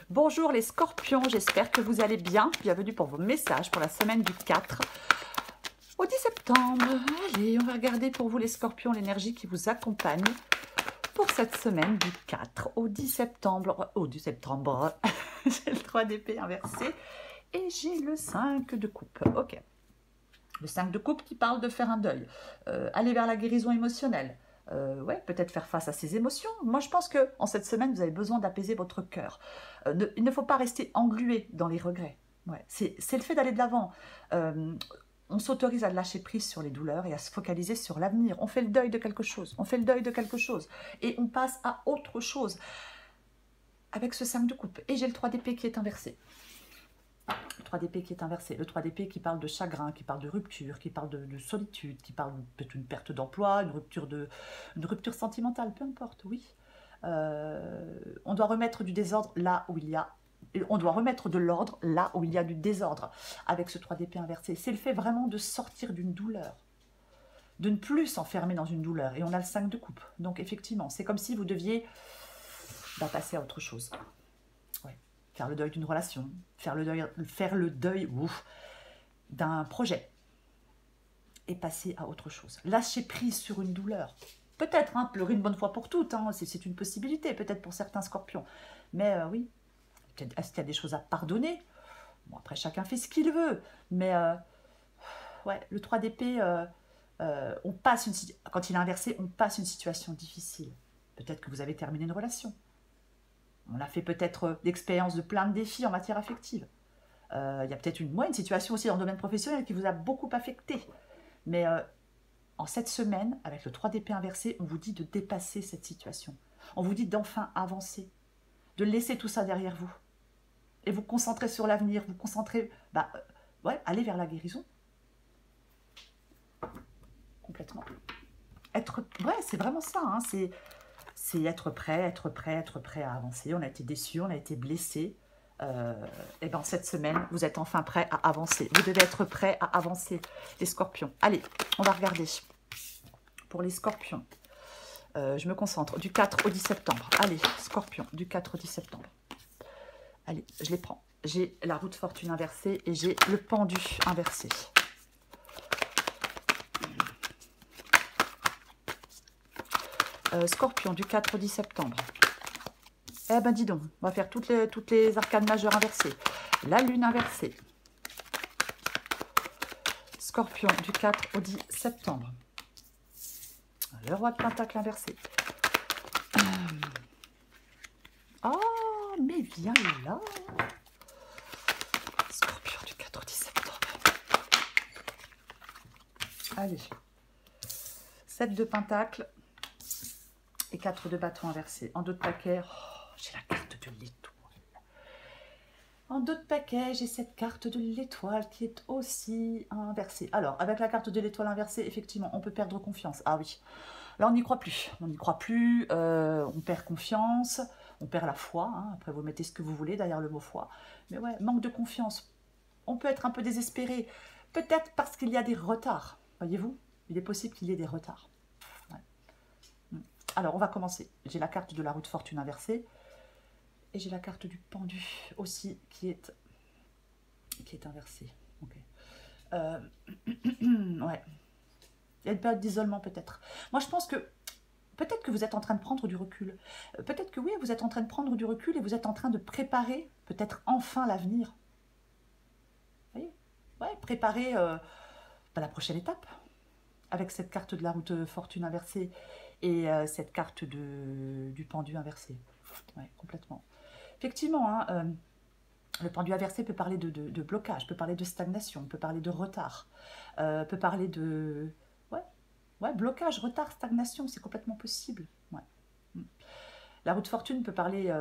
Bonjour les scorpions, j'espère que vous allez bien. Bienvenue pour vos messages pour la semaine du 4 au 10 septembre. Allez, on va regarder pour vous les scorpions l'énergie qui vous accompagne pour cette semaine du 4 au 10 septembre. Au 10 septembre, j'ai le 3 d'épée inversé et j'ai le 5 de coupe. Ok. Le 5 de coupe qui parle de faire un deuil, aller vers la guérison émotionnelle. Ouais, peut-être faire face à ses émotions. Moi, je pense que en cette semaine, vous avez besoin d'apaiser votre cœur. Il ne faut pas rester englué dans les regrets. Ouais, c'est le fait d'aller de l'avant. On s'autorise à lâcher prise sur les douleurs et à se focaliser sur l'avenir. On fait le deuil de quelque chose. On fait le deuil de quelque chose. Et on passe à autre chose avec ce 5 de coupe. Et j'ai le 3 d'épée qui est inversé. Le 3 d'épée qui est inversé, le 3 d'épée qui parle de chagrin, qui parle de rupture, qui parle de solitude, qui parle peut-être d'une perte d'emploi, une rupture sentimentale, peu importe, oui. On doit remettre du désordre là où il y a, on doit remettre de l'ordre là où il y a du désordre avec ce 3 d'épée inversé. C'est le fait vraiment de sortir d'une douleur, de ne plus s'enfermer dans une douleur. Et on a le 5 de coupe. Donc effectivement, c'est comme si vous deviez passer à autre chose. Faire le deuil d'une relation, faire le deuil d'un projet et passer à autre chose. Lâcher prise sur une douleur. Peut-être, pleurer une bonne fois pour toutes, c'est une possibilité, peut-être pour certains scorpions. Mais oui, est-ce qu'il y a des choses à pardonner? Bon, après, chacun fait ce qu'il veut. Mais ouais, le 3 d'épée, quand il est inversé, on passe une situation difficile. Peut-être que vous avez terminé une relation. On a fait peut-être l'expérience de plein de défis en matière affective. Il y a peut-être une situation aussi dans le domaine professionnel qui vous a beaucoup affecté. Mais en cette semaine, avec le 3 d'épée inversé, on vous dit de dépasser cette situation. On vous dit d'enfin avancer, de laisser tout ça derrière vous. Et vous concentrer sur l'avenir, vous concentrer, aller vers la guérison. Complètement. C'est vraiment ça, c'est être prêt à avancer. On a été déçus, on a été blessés. Et bien cette semaine, vous êtes enfin prêt à avancer. Vous devez être prêt à avancer, les scorpions. Allez, on va regarder. Pour les scorpions, je me concentre. Du 4 au 10 septembre. Allez, scorpion, du 4 au 10 septembre. Allez, je les prends. J'ai la roue de fortune inversée et j'ai le pendu inversé. Scorpion, du 4 au 10 septembre. Eh ben dis donc, on va faire toutes les arcanes majeures inversées. La lune inversée. Scorpion, du 4 au 10 septembre. Le roi de pentacle inversé. Oh, mais viens là. Scorpion, du 4 au 10 septembre. Allez. 7 de pentacle. Et 4 de bâton inversé. En dos de paquet, j'ai la carte de l'étoile. En dos de paquet, j'ai cette carte de l'étoile qui est aussi inversée. Alors, avec la carte de l'étoile inversée, effectivement, on peut perdre confiance. Ah oui, là, on n'y croit plus. On n'y croit plus, on perd confiance, on perd la foi. Après, vous mettez ce que vous voulez derrière le mot foi. Mais ouais, manque de confiance. On peut être un peu désespéré. Peut-être parce qu'il y a des retards. Voyez-vous, il est possible qu'il y ait des retards. Alors, on va commencer. J'ai la carte de la roue de fortune inversée. Et j'ai la carte du pendu aussi qui est inversée. Okay. Ouais. Il y a une période d'isolement peut-être. Moi, je pense que peut-être que vous êtes en train de prendre du recul. Peut-être que oui, vous êtes en train de prendre du recul et vous êtes en train de préparer peut-être enfin l'avenir. Vous voyez? Ouais, préparer la prochaine étape. Avec cette carte de la roue de fortune inversée et cette carte du pendu inversé. Ouais, complètement. Effectivement, le pendu inversé peut parler de blocage, peut parler de stagnation, peut parler de retard, peut parler de... Ouais, blocage, retard, stagnation, c'est complètement possible. Ouais. La roue de fortune peut parler...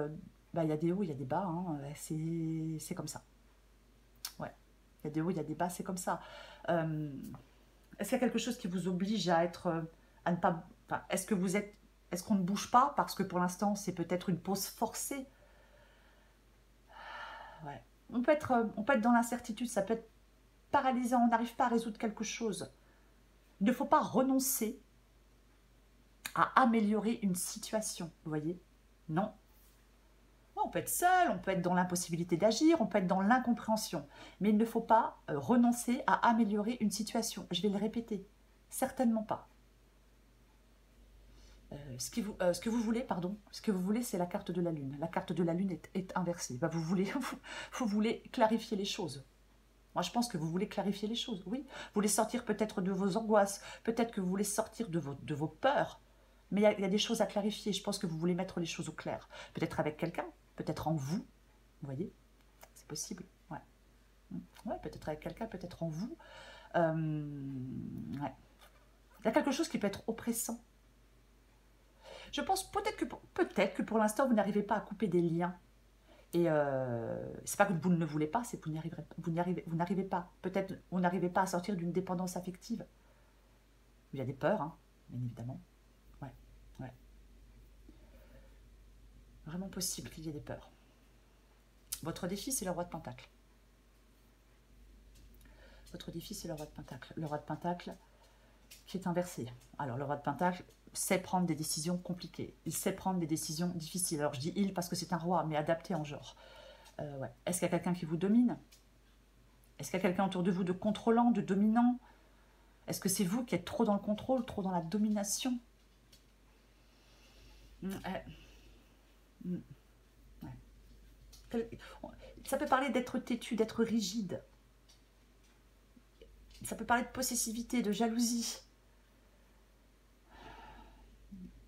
il y a des hauts, il y a des bas, c'est comme ça. Ouais, il y a des hauts, il y a des bas, c'est comme ça. Est-ce qu'il y a quelque chose qui vous oblige à être... à ne pas... Est-ce qu'on ne bouge pas parce que pour l'instant, c'est peut-être une pause forcée? Ouais. On peut être dans l'incertitude, ça peut être paralysant, on n'arrive pas à résoudre quelque chose. Il ne faut pas renoncer à améliorer une situation, vous voyez? Non. On peut être seul, on peut être dans l'impossibilité d'agir, on peut être dans l'incompréhension. Mais il ne faut pas renoncer à améliorer une situation. Je vais le répéter, certainement pas. Ce que vous voulez, c'est la carte de la Lune. La carte de la Lune est inversée. Bah, vous voulez clarifier les choses. Moi, je pense que vous voulez clarifier les choses, oui. Vous voulez sortir peut-être de vos angoisses, peut-être que vous voulez sortir de vos peurs. Mais il y a des choses à clarifier. Je pense que vous voulez mettre les choses au clair. Peut-être avec quelqu'un, peut-être en vous. Vous voyez, c'est possible. Ouais, ouais, peut-être avec quelqu'un, peut-être en vous. Ouais. Il y a quelque chose qui peut être oppressant. Je pense peut-être que pour l'instant, vous n'arrivez pas à couper des liens. Et c'est pas que vous ne le voulez pas, c'est que vous n'arrivez pas. Peut-être vous n'arrivez pas à sortir d'une dépendance affective. Il y a des peurs, hein, bien évidemment. Ouais, ouais. Vraiment possible qu'il y ait des peurs. Votre défi, c'est le roi de Pentacle. Votre défi, c'est le roi de Pentacle. Le roi de Pentacle qui est inversé. Alors, le roi de Pentacle sait prendre des décisions compliquées. Il sait prendre des décisions difficiles. Alors, je dis il parce que c'est un roi, mais adapté en genre. Ouais. Est-ce qu'il y a quelqu'un qui vous domine? Est-ce qu'il y a quelqu'un autour de vous de contrôlant, de dominant? Est-ce que c'est vous qui êtes trop dans le contrôle, trop dans la domination? Ouais. Ça peut parler d'être têtu, d'être rigide. Ça peut parler de possessivité, de jalousie.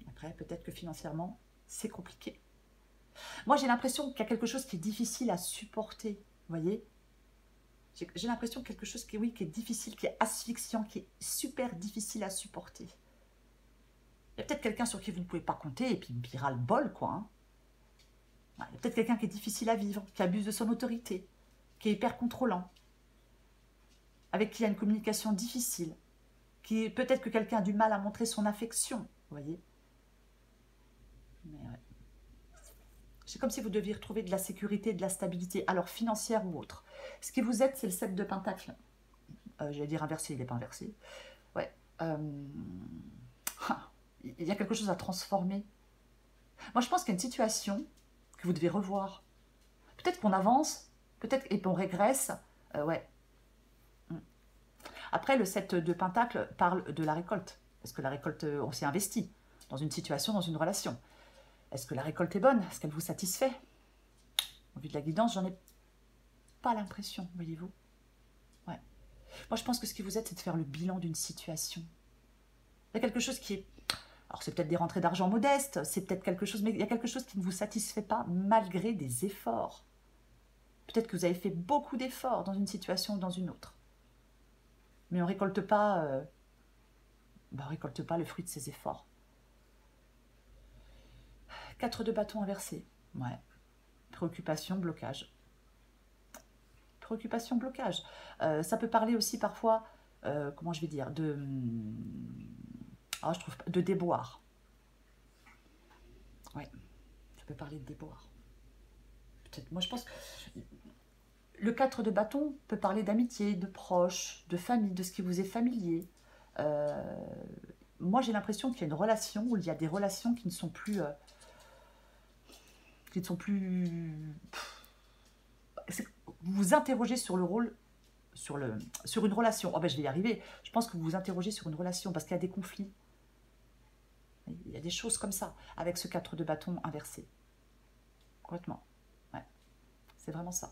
Après, peut-être que financièrement, c'est compliqué. Moi, j'ai l'impression qu'il y a quelque chose qui est difficile à supporter. Vous voyez? J'ai l'impression quelque chose qui, oui, qui est difficile, qui est asphyxiant, qui est super difficile à supporter. Il y a peut-être quelqu'un sur qui vous ne pouvez pas compter, et puis il ras le bol, quoi. Hein. Il y a peut-être quelqu'un qui est difficile à vivre, qui abuse de son autorité, qui est hyper contrôlant, avec qui il y a une communication difficile, qui peut-être que quelqu'un a du mal à montrer son affection, vous voyez. Mais ouais. C'est comme si vous deviez retrouver de la sécurité, de la stabilité, alors financière ou autre. Ce qui vous aide, c'est le 7 de Pentacle. J'allais dire inversé, il n'est pas inversé. Ouais. Il y a quelque chose à transformer. Moi, je pense qu'il y a une situation que vous devez revoir. Peut-être qu'on avance, peut-être et qu'on régresse. Ouais. Après, le 7 de Pentacle parle de la récolte. Est-ce que la récolte, on s'est investi dans une situation, dans une relation? Est-ce que la récolte est bonne? Est-ce qu'elle vous satisfait? Au vu de la guidance, j'en ai pas l'impression, voyez-vous. Ouais. Moi, je pense que ce qui vous aide, c'est de faire le bilan d'une situation. Il y a quelque chose qui est... Alors, c'est peut-être des rentrées d'argent modestes, c'est peut-être quelque chose, mais il y a quelque chose qui ne vous satisfait pas malgré des efforts. Peut-être que vous avez fait beaucoup d'efforts dans une situation ou dans une autre. Mais on ne récolte pas, récolte pas le fruit de ces efforts. 4 de bâton inversé. Ouais. Préoccupation, blocage. Préoccupation, blocage. Ça peut parler aussi parfois, comment je vais dire, je trouve de déboire. Ouais. Ça peut parler de déboire. Peut-être. Moi, je pense que le 4 de bâton peut parler d'amitié, de proches, de famille, de ce qui vous est familier. Moi, j'ai l'impression qu'il y a une relation où il y a des relations qui ne sont plus... Vous vous interrogez sur le rôle, sur une relation. Oh ben, je vais y arriver. Je pense que vous vous interrogez sur une relation parce qu'il y a des conflits. Il y a des choses comme ça avec ce 4 de bâton inversé. Complètement. Ouais. C'est vraiment ça.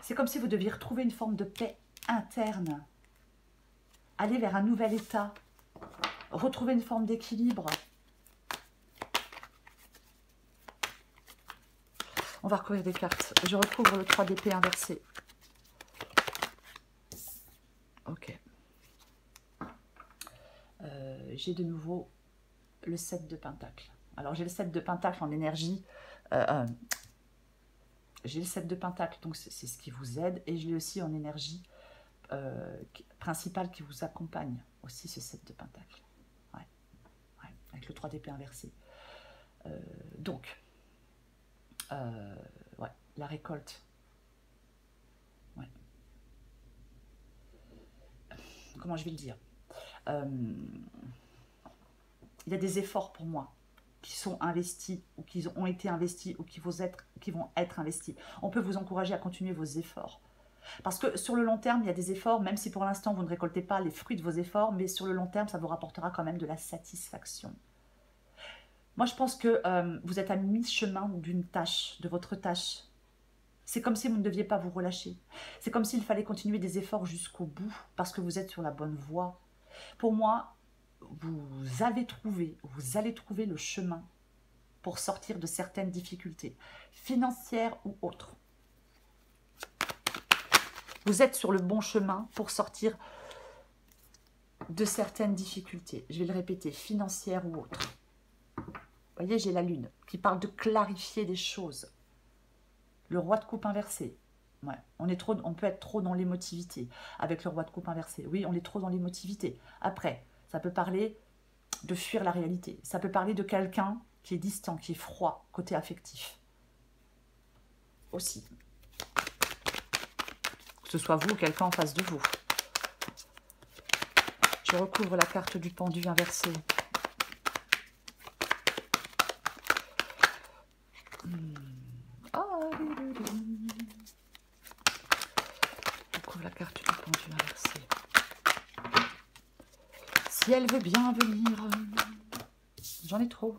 C'est comme si vous deviez retrouver une forme de paix interne. Aller vers un nouvel état. Retrouver une forme d'équilibre. On va recouvrir des cartes. Je recouvre le 3 d'épée inversé. Ok. J'ai de nouveau le 7 de Pentacle. Alors, j'ai le 7 de Pentacle en énergie. J'ai le 7 de Pentacle, donc c'est ce qui vous aide. Et je l'ai aussi en énergie principale qui vous accompagne. Aussi, ce 7 de Pentacle. Ouais. Ouais. Avec le 3 d'épée inversé. Donc, ouais, la récolte. Ouais. Comment je vais le dire? il y a des efforts pour moi qui sont investis ou qui ont été investis ou qui vont être investis. On peut vous encourager à continuer vos efforts. Parce que sur le long terme, il y a des efforts, même si pour l'instant vous ne récoltez pas les fruits de vos efforts, mais sur le long terme, ça vous rapportera quand même de la satisfaction. Moi, je pense que vous êtes à mi-chemin d'une tâche, de votre tâche. C'est comme si vous ne deviez pas vous relâcher. C'est comme s'il fallait continuer des efforts jusqu'au bout, parce que vous êtes sur la bonne voie. Pour moi, vous allez trouver le chemin pour sortir de certaines difficultés, financières ou autres. Vous êtes sur le bon chemin pour sortir de certaines difficultés. Je vais le répéter, financières ou autres. Vous voyez, j'ai la lune qui parle de clarifier des choses. Le roi de coupe inversé. Ouais, on peut être trop dans l'émotivité avec le roi de coupe inversé. Oui, on est trop dans l'émotivité. Après, ça peut parler de fuir la réalité. Ça peut parler de quelqu'un qui est distant, qui est froid, côté affectif. Aussi. Que ce soit vous ou quelqu'un en face de vous. Je recouvre la carte du pendu inversé. Je recouvre la carte du pendu inversé. Si elle veut bien venir, j'en ai trop.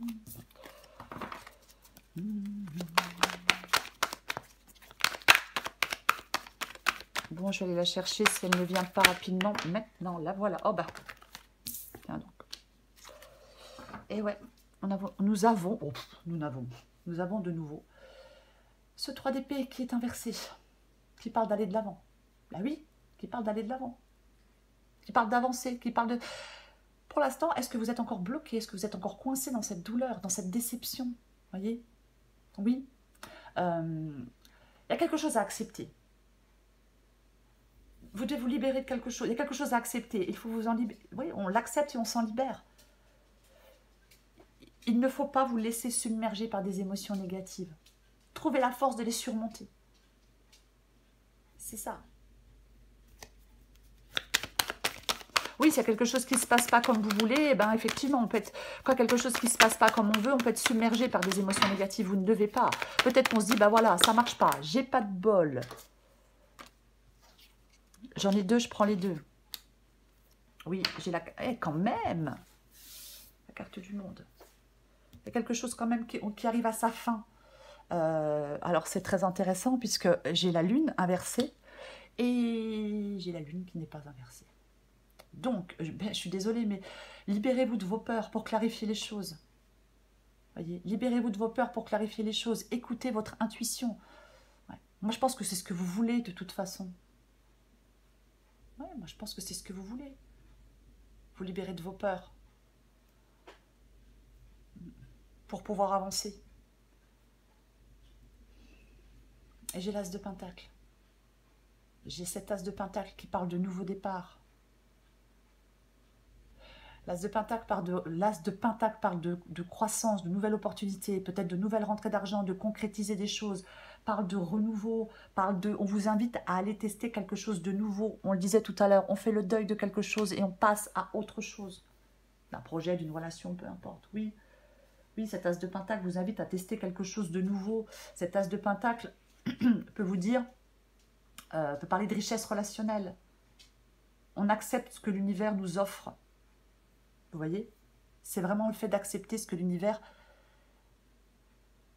Bon, je vais aller la chercher si elle ne vient pas rapidement. Maintenant, la voilà. Oh bah. Tiens donc. Et ouais, nous avons de nouveau ce 3 d'épée qui est inversé, qui parle d'aller de l'avant. Bah oui, qui parle d'aller de l'avant. Qui parle d'avancer, qui parle de... Pour l'instant, est-ce que vous êtes encore bloqué? Est-ce que vous êtes encore coincé dans cette douleur, dans cette déception? Voyez? Oui. Il y a quelque chose à accepter. Vous devez vous libérer de quelque chose. Il y a quelque chose à accepter. Il faut vous en libérer. Oui, on l'accepte et on s'en libère. Il ne faut pas vous laisser submerger par des émotions négatives. Trouvez la force de les surmonter. C'est ça. Oui, s'il y a quelque chose qui ne se passe pas comme vous voulez, eh ben effectivement, on peut être, quand quelque chose qui ne se passe pas comme on veut, on peut être submergé par des émotions négatives. Vous ne devez pas. Peut-être qu'on se dit, bah voilà, ça ne marche pas, j'ai pas de bol. J'en ai deux, je prends les deux. Oui, j'ai la... Eh, quand même, la carte du monde. Il y a quelque chose quand même qui arrive à sa fin. Alors, c'est très intéressant puisque j'ai la lune inversée et j'ai la lune qui n'est pas inversée. Donc, je suis désolée, mais libérez-vous de vos peurs pour clarifier les choses. Voyez, libérez-vous de vos peurs pour clarifier les choses. Écoutez votre intuition. Ouais. Moi, je pense que c'est ce que vous voulez de toute façon. Ouais, moi, je pense que c'est ce que vous voulez. Vous libérer de vos peurs pour pouvoir avancer. Et j'ai l'as de pentacle. J'ai cet as de pentacle qui parle de nouveau départ. L'as de pentacle parle de croissance, de nouvelles opportunités, peut-être de nouvelles rentrées d'argent, de concrétiser des choses, parle de renouveau, on vous invite à aller tester quelque chose de nouveau. On le disait tout à l'heure, on fait le deuil de quelque chose et on passe à autre chose. D'un projet, d'une relation, peu importe. Oui, oui, cet as de pentacle vous invite à tester quelque chose de nouveau. Cet as de pentacle peut vous dire, peut parler de richesse relationnelle. On accepte ce que l'univers nous offre. Vous voyez? C'est vraiment le fait d'accepter ce que l'univers...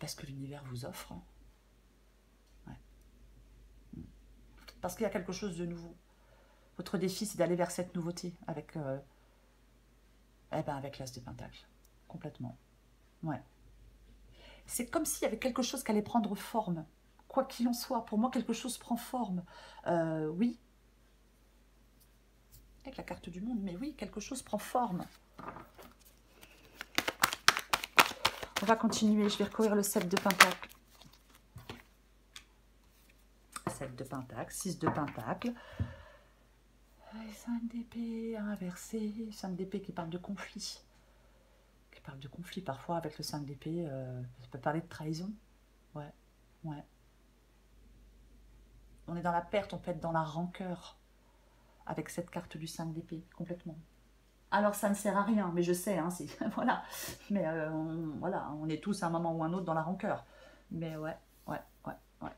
Parce que l'univers vous offre. Ouais. Parce qu'il y a quelque chose de nouveau. Votre défi, c'est d'aller vers cette nouveauté avec, avec l'as de pentacle. Complètement. Ouais. C'est comme s'il y avait quelque chose qui allait prendre forme. Quoi qu'il en soit, pour moi, quelque chose prend forme. Oui. Avec la carte du monde, mais oui, quelque chose prend forme. On va continuer, je vais recouvrir le 7 de pentacle. 7 de pentacle, 6 de pentacle. 5 d'épée inversé, 5 d'épée qui parle de conflit. Qui parle de conflit parfois avec le 5 d'épée, ça peut parler de trahison. Ouais, ouais. On est dans la perte, on peut être dans la rancœur avec cette carte du 5 d'épée, complètement. Alors ça ne sert à rien, mais je sais, hein, voilà. Mais voilà, on est tous à un moment ou un autre dans la rancœur. Mais ouais, ouais, ouais, ouais.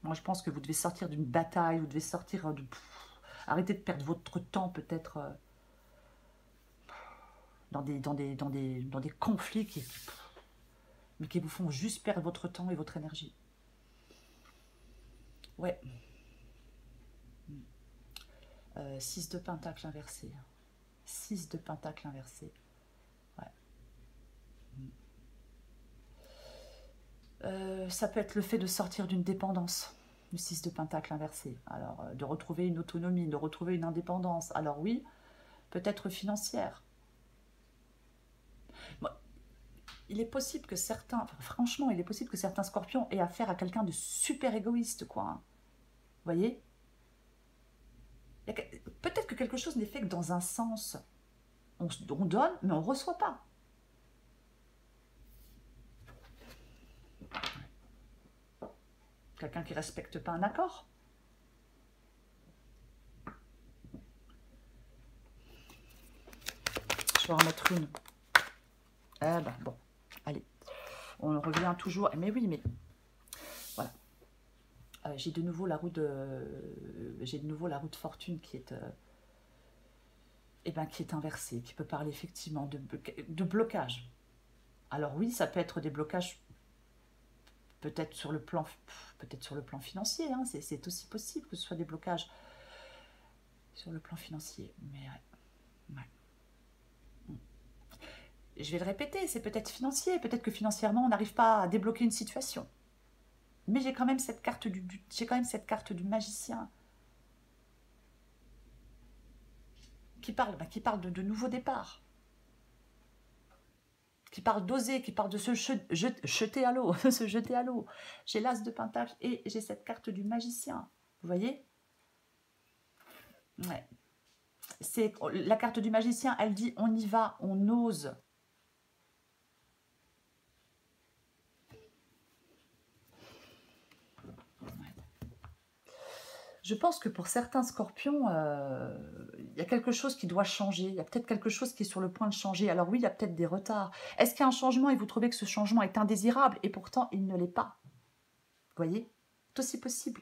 Moi je pense que vous devez sortir d'une bataille, vous devez sortir de... arrêtez de perdre votre temps peut-être dans des conflits mais qui vous font juste perdre votre temps et votre énergie. Ouais. 6 de pentacle inversé. 6 de pentacle inversé. Ouais. Ça peut être le fait de sortir d'une dépendance, le 6 de pentacle inversé. Alors, de retrouver une autonomie, de retrouver une indépendance. Alors oui, peut-être financière. Bon, il est possible que certains, enfin, franchement, il est possible que certains scorpions aient affaire à quelqu'un de super égoïste, quoi. Hein. Vous voyez? Peut-être que quelque chose n'est fait que dans un sens. On donne, mais on ne reçoit pas. Quelqu'un qui ne respecte pas un accord. Je vais en remettre une. Eh ben, bon, allez. On revient toujours. Mais oui, mais voilà. J'ai de nouveau la roue de fortune qui est, qui est inversée, qui peut parler effectivement de blocage. Alors oui, ça peut être des blocages peut-être sur le plan financier. Hein, c'est aussi possible que ce soit des blocages sur le plan financier. Mais ouais. Je vais le répéter, c'est peut-être financier. Peut-être que financièrement, on n'arrive pas à débloquer une situation. Mais j'ai quand même cette carte du magicien qui parle de nouveaux départs, qui parle d'oser, qui parle de se jeter à l'eau, se jeter à l'eau. J'ai l'as de pentacle et j'ai cette carte du magicien. Vous voyez? Ouais. C'est la carte du magicien, elle dit on y va, on ose. Je pense que pour certains scorpions, il y a quelque chose qui doit changer. Il y a peut-être quelque chose qui est sur le point de changer. Alors oui, il y a peut-être des retards. Est-ce qu'il y a un changement et vous trouvez que ce changement est indésirable et pourtant il ne l'est pas? Vous voyez? C'est aussi possible.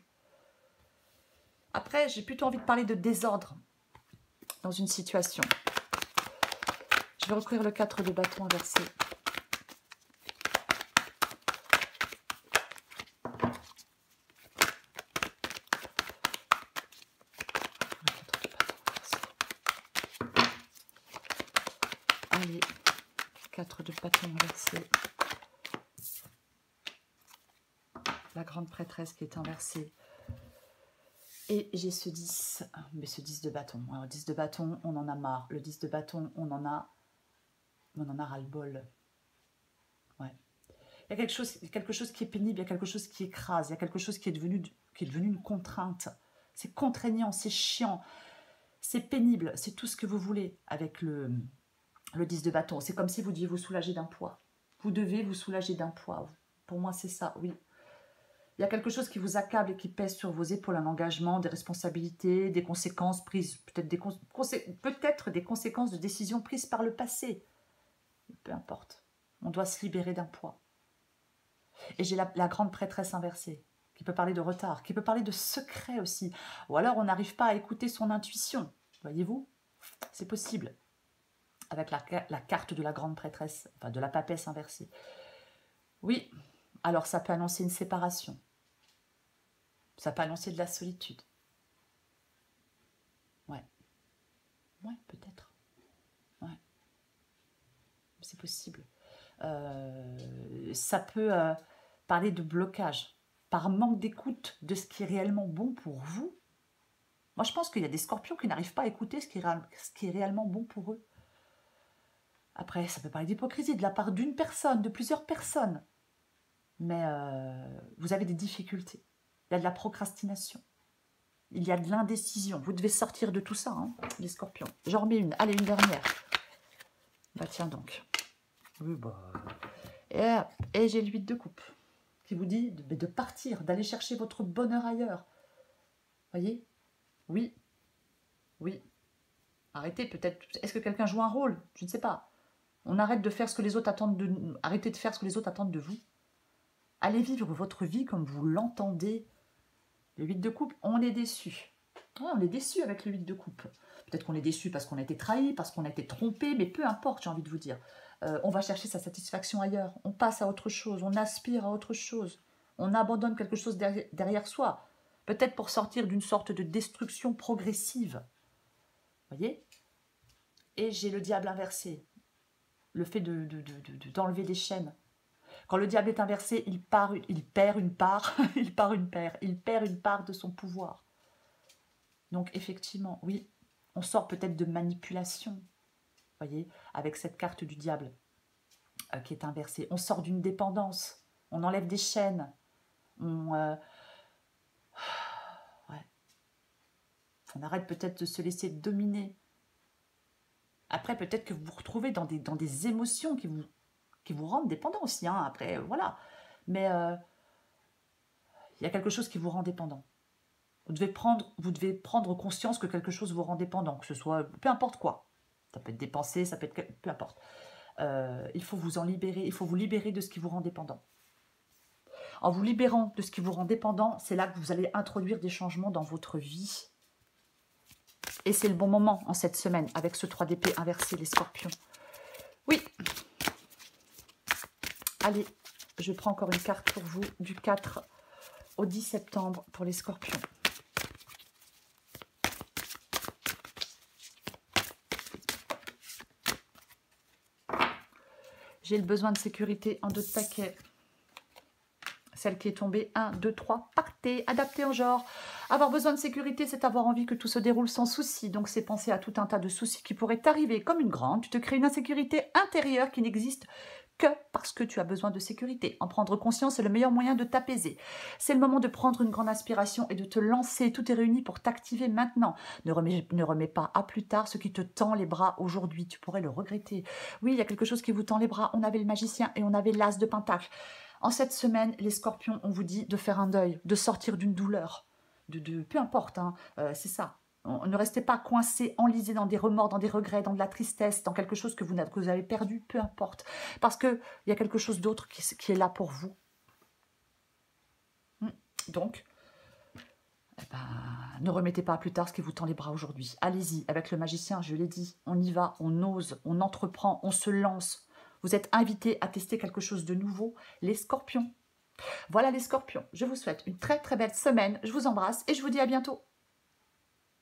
Après, j'ai plutôt envie de parler de désordre dans une situation. Je vais recouvrir le 4 de bâton inversé. Allez, 4 de bâton inversé. La grande prêtresse qui est inversée. Et j'ai ce 10, mais ce 10 de bâton. Alors 10 de bâton, on en a marre. Le 10 de bâton, on en a ras-le-bol. Ouais. Il y a quelque chose qui est pénible, il y a quelque chose qui écrase, il y a quelque chose qui est devenu une contrainte. C'est contraignant, c'est chiant, c'est pénible, c'est tout ce que vous voulez avec le 10 de bâton. C'est comme si vous deviez vous soulager d'un poids. Vous devez vous soulager d'un poids. Pour moi, c'est ça, oui. Il y a quelque chose qui vous accable et qui pèse sur vos épaules, un engagement, des responsabilités, des conséquences prises, peut-être des conséquences de décisions prises par le passé. Peu importe. On doit se libérer d'un poids. Et j'ai la grande prêtresse inversée, qui peut parler de retard, qui peut parler de secret aussi. Ou alors on n'arrive pas à écouter son intuition. Voyez-vous? C'est possible. Avec la carte de la grande prêtresse, enfin de la papesse inversée. Oui, alors ça peut annoncer une séparation. Ça peut annoncer de la solitude. Ouais. Ouais, peut-être. Ouais. C'est possible. Ça peut parler de blocage, par manque d'écoute de ce qui est réellement bon pour vous. Moi, je pense qu'il y a des scorpions qui n'arrivent pas à écouter ce qui est réellement bon pour eux. Après, ça peut parler d'hypocrisie de la part d'une personne, de plusieurs personnes. Mais vous avez des difficultés. Il y a de la procrastination. Il y a de l'indécision. Vous devez sortir de tout ça, hein, les scorpions. J'en remets une. Allez, une dernière. Bah tiens donc. Oui, bah... Et j'ai l'huile de coupe qui vous dit de partir, d'aller chercher votre bonheur ailleurs. Voyez? Oui. Oui. Arrêtez peut-être. Est-ce que quelqu'un joue un rôle? Je ne sais pas. On arrête de faire ce que les autres attendent de nous. Arrêtez de faire ce que les autres attendent de vous. Allez vivre votre vie comme vous l'entendez. Le 8 de coupe, on est déçu. Ouais, on est déçu avec le 8 de coupe. Peut-être qu'on est déçu parce qu'on a été trahi, parce qu'on a été trompé, mais peu importe, j'ai envie de vous dire. On va chercher sa satisfaction ailleurs. On passe à autre chose, on aspire à autre chose. On abandonne quelque chose derrière soi. Peut-être pour sortir d'une sorte de destruction progressive. Vous voyez? Et j'ai le diable inversé. Le fait d'enlever des chaînes. Quand le diable est inversé, il perd une part, il perd une part de son pouvoir. Donc effectivement, oui, on sort peut-être de manipulation, vous voyez, avec cette carte du diable qui est inversée. On sort d'une dépendance, on enlève des chaînes, on arrête peut-être de se laisser dominer. Après, peut-être que vous vous retrouvez dans des émotions qui vous rendent dépendant aussi, hein. Après, voilà. Mais il y a quelque chose qui vous rend dépendant. Vous devez prendre conscience que quelque chose vous rend dépendant, que ce soit peu importe quoi. Ça peut être des pensées, ça peut être peu importe. Il faut vous en libérer, il faut vous libérer de ce qui vous rend dépendant. En vous libérant de ce qui vous rend dépendant, c'est là que vous allez introduire des changements dans votre vie. Et c'est le bon moment en cette semaine, avec ce 3 d'épée inversé, les scorpions. Oui. Allez, je prends encore une carte pour vous, du 4 au 10 septembre pour les scorpions. J'ai le besoin de sécurité en 2 de paquet. Celle qui est tombée, 1, 2, 3, partez, adaptez en genre. Avoir besoin de sécurité, c'est avoir envie que tout se déroule sans souci. Donc c'est penser à tout un tas de soucis qui pourraient t'arriver comme une grande. Tu te crées une insécurité intérieure qui n'existe que parce que tu as besoin de sécurité. En prendre conscience est le meilleur moyen de t'apaiser. C'est le moment de prendre une grande inspiration et de te lancer. Tout est réuni pour t'activer maintenant. Ne remets pas à plus tard ce qui te tend les bras aujourd'hui. Tu pourrais le regretter. Oui, il y a quelque chose qui vous tend les bras. On avait le magicien et on avait l'as de pentacle. En cette semaine, les scorpions, on vous dit de faire un deuil, de sortir d'une douleur. Peu importe, hein, c'est ça. Ne restez pas coincés, enlisés dans des remords, dans des regrets, dans de la tristesse, dans quelque chose que vous avez perdu, peu importe. Parce qu'il y a quelque chose d'autre qui est là pour vous. Donc, ne remettez pas à plus tard ce qui vous tend les bras aujourd'hui. Allez-y, avec le magicien, je l'ai dit, on y va, on ose, on entreprend, on se lance. Vous êtes invités à tester quelque chose de nouveau, les scorpions. Voilà les scorpions, je vous souhaite une très très belle semaine, je vous embrasse et je vous dis à bientôt.